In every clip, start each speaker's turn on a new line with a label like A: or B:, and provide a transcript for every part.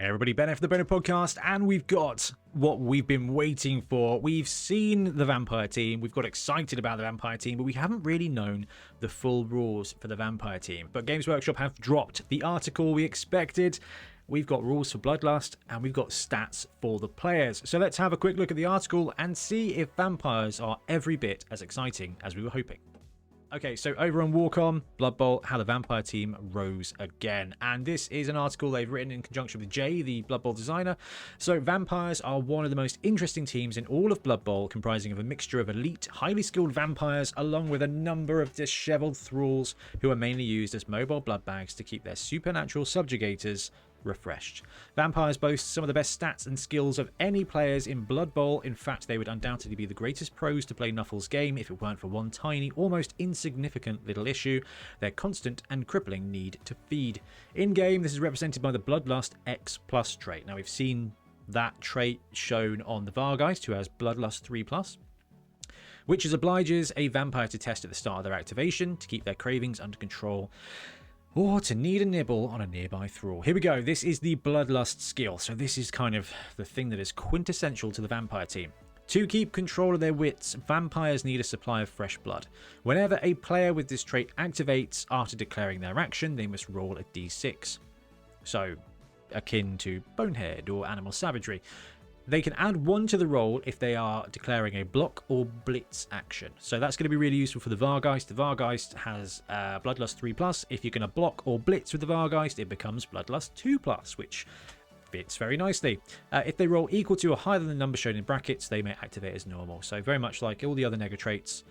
A: Hey everybody, Bonehead for the Bonehead podcast, and we've got what we've been waiting for. We've seen the vampire team, we've got excited about the vampire team, but we haven't really known the full rules for the vampire team. But Games Workshop have dropped the article we expected. We've got rules for bloodlust, and we've got stats for the players. So let's have a quick look at the article and see if vampires are every bit as exciting as we were hoping. Okay, so over on Warcom, Blood Bowl, how the vampire team rose again. And this is an article they've written in conjunction with Jay, the Blood Bowl designer. So vampires are one of the most interesting teams in all of Blood Bowl, comprising of a mixture of elite, highly skilled vampires, along with a number of disheveled thralls who are mainly used as mobile blood bags to keep their supernatural subjugators refreshed. Vampires boast some of the best stats and skills of any players in Blood Bowl. In fact, they would undoubtedly be the greatest pros to play Nuffle's game if it weren't for one tiny, almost insignificant little issue: their constant and crippling need to feed. In game, this is represented by the Bloodlust X+ trait. Now, we've seen that trait shown on the Vargheist, who has Bloodlust 3+, which obliges a vampire to test at the start of their activation to keep their cravings under control, or to need a nibble on a nearby thrall. Here we go. This is the Bloodlust skill. So this is kind of the thing that is quintessential to the vampire team. To keep control of their wits, vampires need a supply of fresh blood. Whenever a player with this trait activates after declaring their action, they must roll a d6. So, akin to Bonehead or Animal Savagery. They can add 1 to the roll if they are declaring a block or blitz action. So that's going to be really useful for the Vargheist. The Vargheist has Bloodlust 3+. If you're going to block or blitz with the Vargheist, it becomes Bloodlust 2+, which fits very nicely. If they roll equal to or higher than the number shown in brackets, they may activate as normal. So very much like all the other nega traits,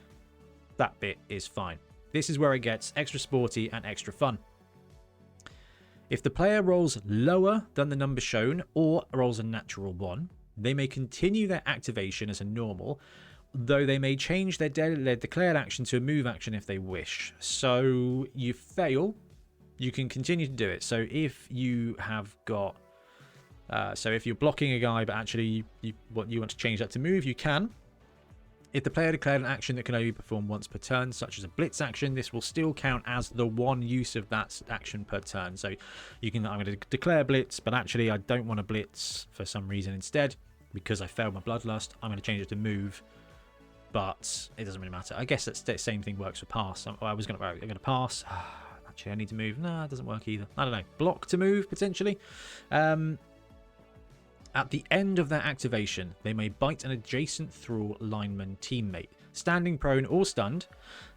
A: that bit is fine. This is where it gets extra sporty and extra fun. If the player rolls lower than the number shown or rolls a natural 1, they may continue their activation as a normal, though they may change their declared action to a move action if they wish. So you fail, you can continue to do it. So if you have got, so if you're blocking a guy, but actually you want to change that to move, you can. If the player declared an action that can only be performed once per turn, such as a blitz action, this will still count as the one use of that action per turn. So you can, I'm going to declare blitz, but actually I don't want to blitz for some reason instead, because I failed my bloodlust. I'm going to change it to move, but it doesn't really matter. I guess that's the same thing works for pass. I'm going to pass. Actually, I need to move. No, it doesn't work either. I don't know. Block to move, potentially. At the end of their activation, they may bite an adjacent Thrall lineman teammate, standing prone or stunned,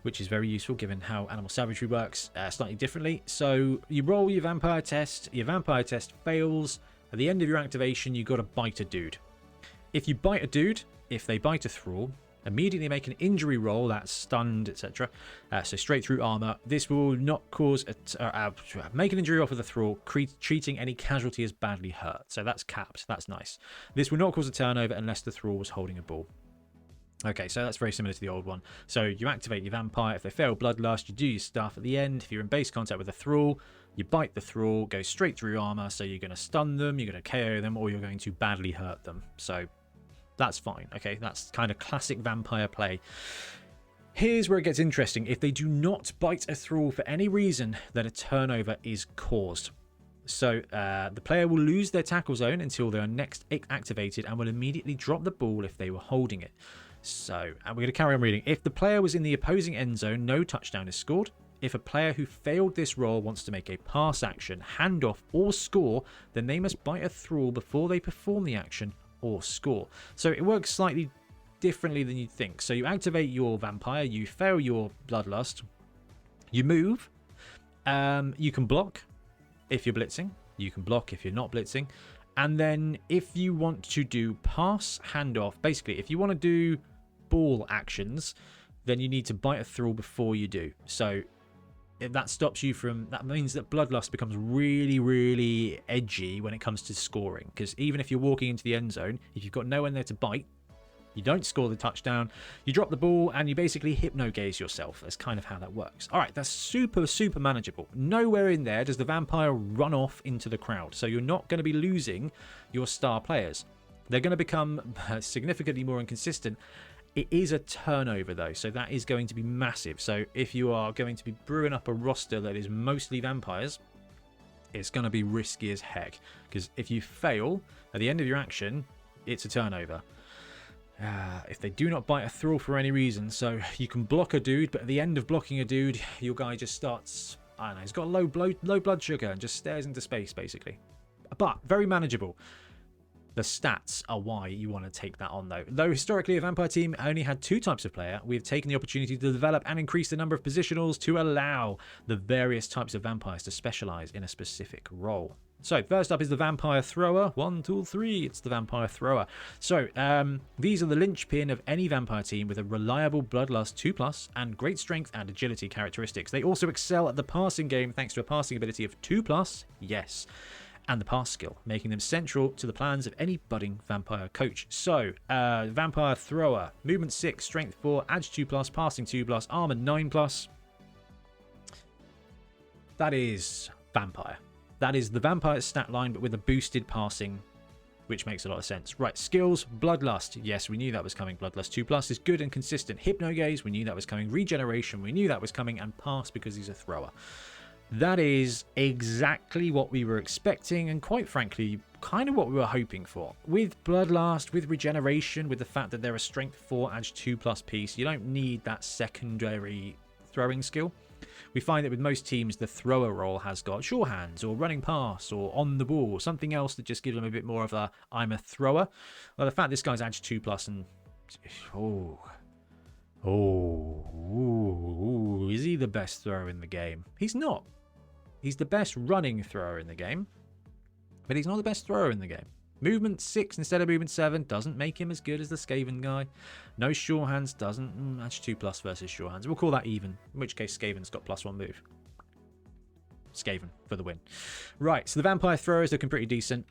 A: which is very useful given how Animal Savagery works slightly differently. So you roll your vampire test fails. At the end of your activation, you got to bite a dude. If you bite a dude, if they bite a Thrall, immediately make an injury roll, that's stunned, etc. So straight through armor. This will not cause make an injury off of the Thrall, treating any casualty as badly hurt. So that's capped. That's nice. This will not cause a turnover unless the Thrall was holding a ball. Okay, so that's very similar to the old one. So you activate your vampire. If they fail bloodlust, you do your stuff at the end. If you're in base contact with a Thrall, you bite the Thrall, go straight through armor. So you're going to stun them, you're going to KO them, or you're going to badly hurt them. So that's fine. Okay, that's kind of classic vampire play. Here's where it gets interesting. If they do not bite a Thrall for any reason, then a turnover is caused. So the player will lose their tackle zone until they are next activated and will immediately drop the ball if they were holding it. So, and we're going to carry on reading. If the player was in the opposing end zone, no touchdown is scored. If a player who failed this roll wants to make a pass action, handoff, or score, then they must bite a Thrall before they perform the action or score. So it works slightly differently than you'd think. So you activate your vampire, you fail your bloodlust, you move, you can block if you're blitzing, you can block if you're not blitzing, and then if you want to do pass, handoff, basically if you want to do ball actions, then you need to bite a Thrall before you do. So that stops you from, that means that bloodlust becomes really, really edgy when it comes to scoring, because even if you're walking into the end zone, if you've got no one there to bite, you don't score the touchdown, you drop the ball, and you basically hypno-gaze yourself. That's kind of how that works. All right, that's super, super manageable. Nowhere in there does the vampire run off into the crowd, so you're not going to be losing your star players. They're going to become significantly more inconsistent. It is a turnover though, so that is going to be massive. So if you are going to be brewing up a roster that is mostly vampires, it's going to be risky as heck. Because if you fail, at the end of your action, it's a turnover. If they do not bite a Thrall for any reason, so you can block a dude, but at the end of blocking a dude, your guy just starts, I don't know, he's got low blood sugar and just stares into space, basically. But very manageable. The stats are why you want to take that on, though. Though historically a vampire team only had 2 types of player, we've taken the opportunity to develop and increase the number of positionals to allow the various types of vampires to specialize in a specific role. So first up is the Vampire Thrower. 1, 2, 3. It's the Vampire Thrower. So these are the linchpin of any vampire team with a reliable Bloodlust 2+ and great strength and agility characteristics. They also excel at the passing game thanks to a passing ability of 2+, yes, and the pass skill, making them central to the plans of any budding vampire coach. So Vampire Thrower, movement 6, strength 4, edge 2+, passing 2+, armor 9+. That is vampire. That is the vampire stat line, but with a boosted passing, which makes a lot of sense. Right, skills, Bloodlust. Yes, we knew that was coming. Bloodlust 2+ is good and consistent. Hypnogaze, we knew that was coming. Regeneration, we knew that was coming. And pass because he's a thrower. That is exactly what we were expecting and, quite frankly, kind of what we were hoping for. With Bloodlust, with Regeneration, with the fact that they're a strength 4 edge 2+ piece, you don't need that secondary throwing skill. We find that with most teams, the thrower role has got sure hands or running pass or on the ball, something else that just gives them a bit more of a I'm a thrower. Well, the fact this guy's edge 2+ and is he the best thrower in the game? He's not. He's the best running thrower in the game, but he's not the best thrower in the game. Movement 6 instead of movement 7 doesn't make him as good as the Skaven guy. No sure hands doesn't. Edge 2+ versus sure hands. We'll call that even, in which case Skaven's got +1 move. Skaven for the win. Right, so the Vampire Thrower is looking pretty decent.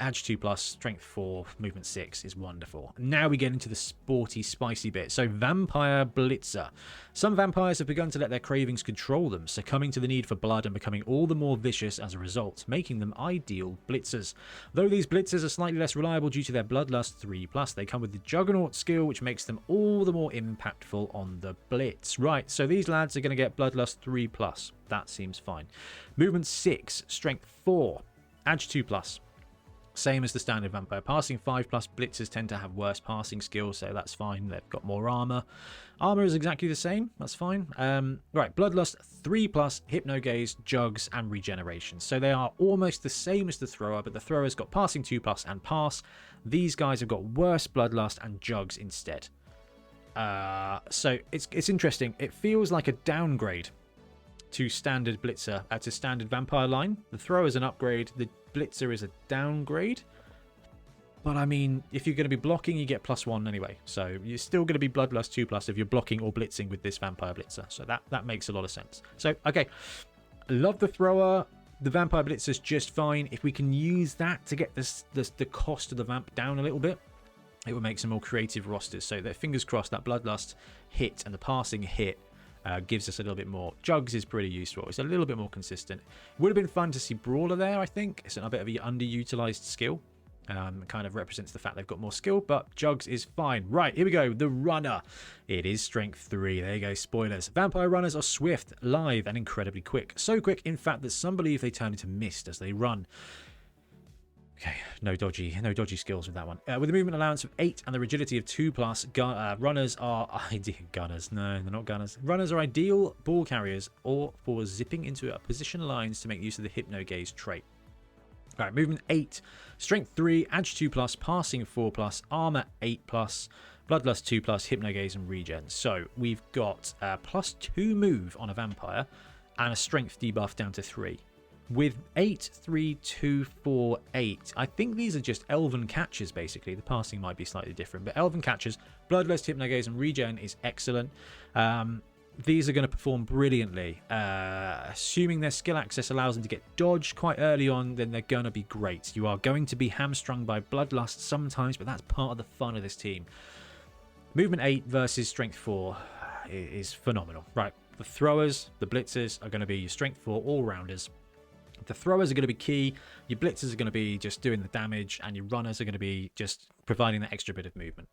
A: Edge 2+, strength 4, movement 6 is wonderful. Now we get into the sporty, spicy bit. So Vampire Blitzer. Some vampires have begun to let their cravings control them, succumbing to the need for blood and becoming all the more vicious as a result, making them ideal blitzers. Though these blitzers are slightly less reliable due to their Bloodlust 3+, they come with the Juggernaut skill, which makes them all the more impactful on the blitz. Right, so these lads are going to get Bloodlust 3+. That seems fine. Movement 6, strength 4, edge 2+. Same as the standard vampire. Passing 5+, blitzers tend to have worse passing skills, so that's fine. They've got more armor. Armor is exactly the same. That's fine. Right, Bloodlust 3+, Hypnogaze, Jugs, and Regeneration. So they are almost the same as the thrower, but the thrower's got passing 2+ and pass. These guys have got worse Bloodlust and Jugs instead. So it's interesting. It feels like a downgrade to standard blitzer, to standard vampire line. The thrower is an upgrade. The blitzer is a downgrade. But I mean, if you're going to be blocking, you get +1 anyway. So you're still going to be Bloodlust 2+ if you're blocking or blitzing with this vampire blitzer. So that makes a lot of sense. So, okay. I love the thrower. The vampire blitzer's just fine. If we can use that to get the cost of the vamp down a little bit, it would make some more creative rosters. So that, fingers crossed, that Bloodlust hit and the passing hit gives us a little bit more. Jugs is pretty useful. It's a little bit more consistent. Would have been fun to see Brawler there, I think. It's a bit of an underutilized skill. Kind of represents the fact they've got more skill, but Jugs is fine. Right, here we go. The Runner. It is strength 3. There you go, spoilers. Vampire runners are swift, lithe, and incredibly quick. So quick, in fact, that some believe they turn into mist as they run. Okay, no dodgy skills with that one. With a movement allowance of 8 and the rigidity of 2+, runners are ideal. Gunners, no, they're not gunners. Runners are ideal ball carriers or for zipping into position lines to make use of the Hypnogaze trait. All right, movement 8, strength 3, edge 2+, passing 4+, armor 8+, bloodlust 2+, Hypnogaze and regen. So we've got +2 move on a vampire and a strength debuff down to 3. With 8, 3, 2, 4, 8. I think these are just elven catches, basically. The passing might be slightly different, but elven catches, Bloodlust, Hypnogaze, and Regen is excellent. These are going to perform brilliantly. Assuming their skill access allows them to get dodge quite early on, then they're going to be great. You are going to be hamstrung by Bloodlust sometimes, but that's part of the fun of this team. Movement 8 versus Strength 4 is phenomenal. Right, the throwers, the blitzers are going to be your Strength 4 all-rounders. The throwers are going to be key, your blitzers are going to be just doing the damage, and your runners are going to be just providing that extra bit of movement.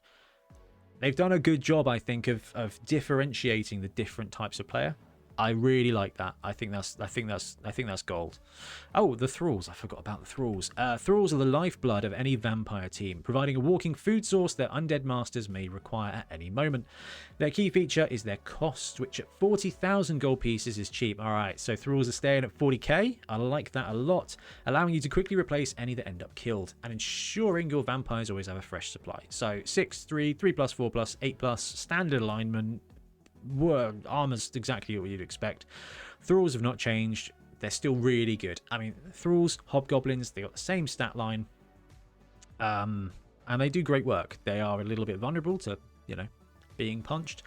A: They've done a good job, I think, of differentiating the different types of player. I really like that. I think that's gold. Oh, the Thralls. I forgot about the Thralls. Thralls are the lifeblood of any vampire team, providing a walking food source their undead masters may require at any moment. Their key feature is their cost, which at 40,000 gold pieces is cheap. All right, so Thralls are staying at 40k. I like that a lot, allowing you to quickly replace any that end up killed and ensuring your vampires always have a fresh supply. So 6, 3, 3+, 4+, 8+, standard alignment. Armor's exactly what you'd expect. Thralls have not changed. They're still really good. I mean, Thralls, Hobgoblins, they got the same stat line. And they do great work. They are a little bit vulnerable to, you know, being punched.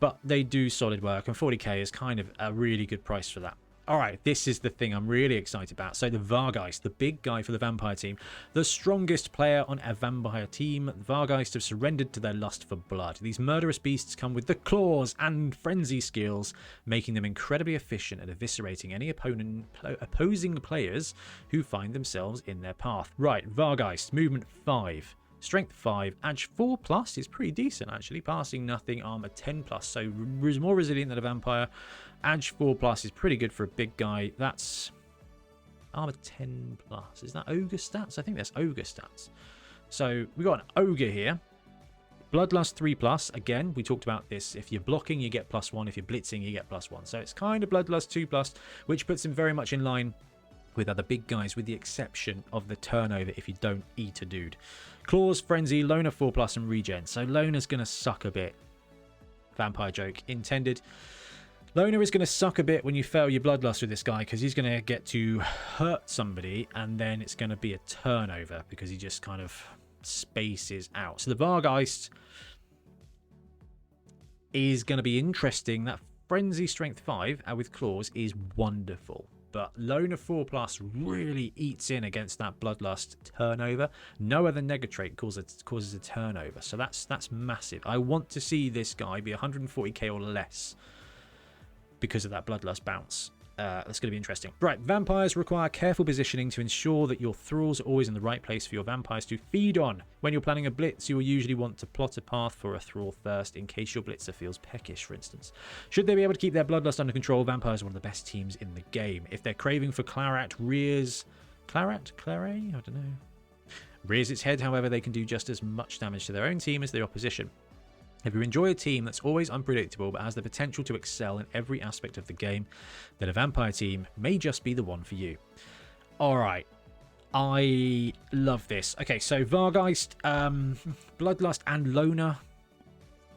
A: But they do solid work. And 40k is kind of a really good price for that. All right, this is the thing I'm really excited about. So the Vargheist, the big guy for the vampire team, the strongest player on a vampire team. The Vargheist have surrendered to their lust for blood. These murderous beasts come with the claws and frenzy skills, making them incredibly efficient at eviscerating any opposing players who find themselves in their path. Right, Vargheist, movement 5. Strength 5, edge 4+ is pretty decent actually, passing nothing, armor 10+, so more resilient than a vampire. Edge 4+ is pretty good for a big guy. That's armor 10+. Is that ogre stats? I think that's ogre stats. So we got an ogre here. Bloodlust 3+. Again, we talked about this. If you're blocking, you get +1. If you're blitzing, you get +1. So it's kind of Bloodlust 2+, which puts him very much in line with other big guys, with the exception of the turnover if you don't eat a dude. Claws, Frenzy, Loner 4+, and Regen. So Loner's going to suck a bit. Vampire joke intended. Loner is going to suck a bit when you fail your Bloodlust with this guy, because he's going to get to hurt somebody, and then it's going to be a turnover, because he just kind of spaces out. So the Vargheist is going to be interesting. That Frenzy Strength 5 with Claws is wonderful. But Loner 4+ really eats in against that Bloodlust turnover. No other nega trait causes a turnover. So that's massive. I want to see this guy be 140k or less because of that Bloodlust bounce. That's going to be interesting. Right, vampires require careful positioning to ensure that your thralls are always in the right place for your vampires to feed on. When you're planning a blitz, you will usually want to plot a path for a thrall first in case your blitzer feels peckish, for instance. Should they be able to keep their bloodlust under control, vampires are one of the best teams in the game. If they're craving for Claret rears... Claret? Claret? I don't know. Rears its head, however, they can do just as much damage to their own team as their opposition. If you enjoy a team that's always unpredictable but has the potential to excel in every aspect of the game, then a vampire team may just be the one for you. Alright, I love this. Okay, so Vargheist, Bloodlust and Loner.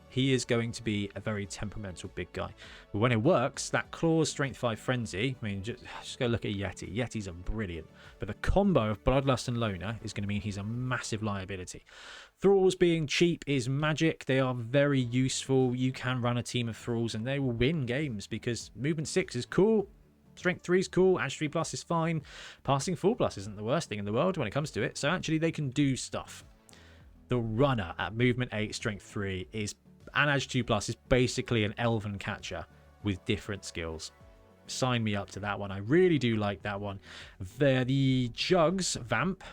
A: He is going to be a very temperamental big guy. But when it works, that Claws Strength 5 Frenzy, I mean, just go look at Yeti. Yetis are brilliant. But the combo of Bloodlust and Loner is going to mean he's a massive liability. Thralls being cheap is magic. They are very useful. You can run a team of Thralls and they will win games because Movement 6 is cool. Strength 3 is cool. Edge 3+ is fine. Passing 4+ isn't the worst thing in the world when it comes to it. So actually they can do stuff. The runner at Movement 8, Strength 3 is... and Edge 2+ is basically an elven catcher with different skills. Sign me up to that one. I really do like that one. The Jugs Vamp.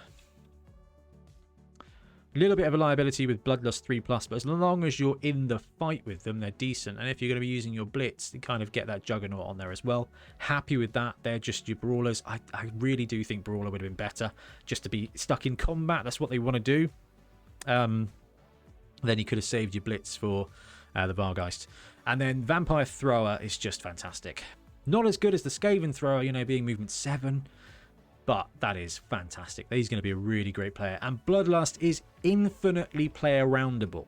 A: A little bit of a liability with Bloodlust 3+, but as long as you're in the fight with them, they're decent. And if you're going to be using your Blitz, you kind of get that Juggernaut on there as well. Happy with that. They're just your Brawlers. I really do think Brawler would have been better just to be stuck in combat. That's what they want to do. Then you could have saved your Blitz for the Vargheist. And then Vampire Thrower is just fantastic. Not as good as the Skaven Thrower, you know, being movement 7. But that is fantastic. He's going to be a really great player. And Bloodlust is infinitely player-roundable.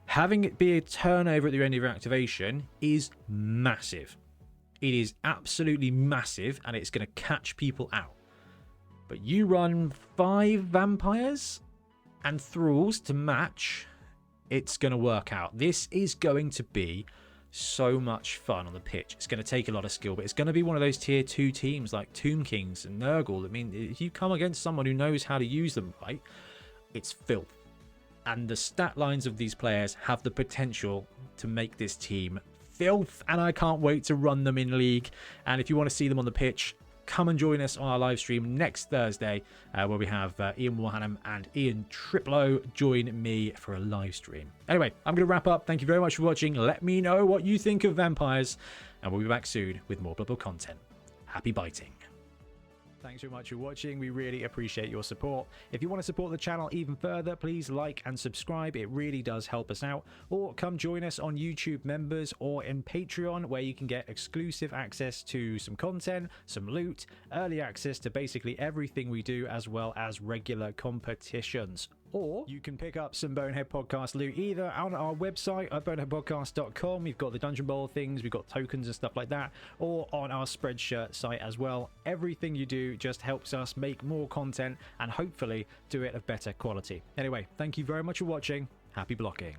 A: Having it be a turnover at the end of your activation is massive. It is absolutely massive, and it's going to catch people out. But you run 5 vampires and thralls to match, it's going to work out. This is going to be so much fun on the pitch. It's going to take a lot of skill, but it's going to be one of those tier 2 teams like Tomb Kings and Nurgle. I mean, if you come against someone who knows how to use them right, it's filth. And the stat lines of these players have the potential to make this team filth, and I can't wait to run them in League. And if you want to see them on the pitch, come and join us on our live stream next Thursday, where we have Ian Warhammer and Ian Triplo join me for a live stream. Anyway, I'm going to wrap up. Thank you very much for watching. Let me know what you think of vampires, and we'll be back soon with more Blood Bowl content. Happy biting. Thanks very much for watching. We really appreciate your support. If you want to support the channel even further, please like and subscribe. It really does help us out. Or come join us on YouTube Members or in Patreon, where you can get exclusive access to some content, some loot, early access to basically everything we do, as well as regular competitions. Or you can pick up some Bonehead Podcast loot either on our website at boneheadpodcast.com. We've got the Dungeon Bowl things, we've got tokens and stuff like that, or on our Spreadshirt site as well. Everything you do just helps us make more content and hopefully do it of better quality. Anyway, thank you very much for watching. Happy blocking.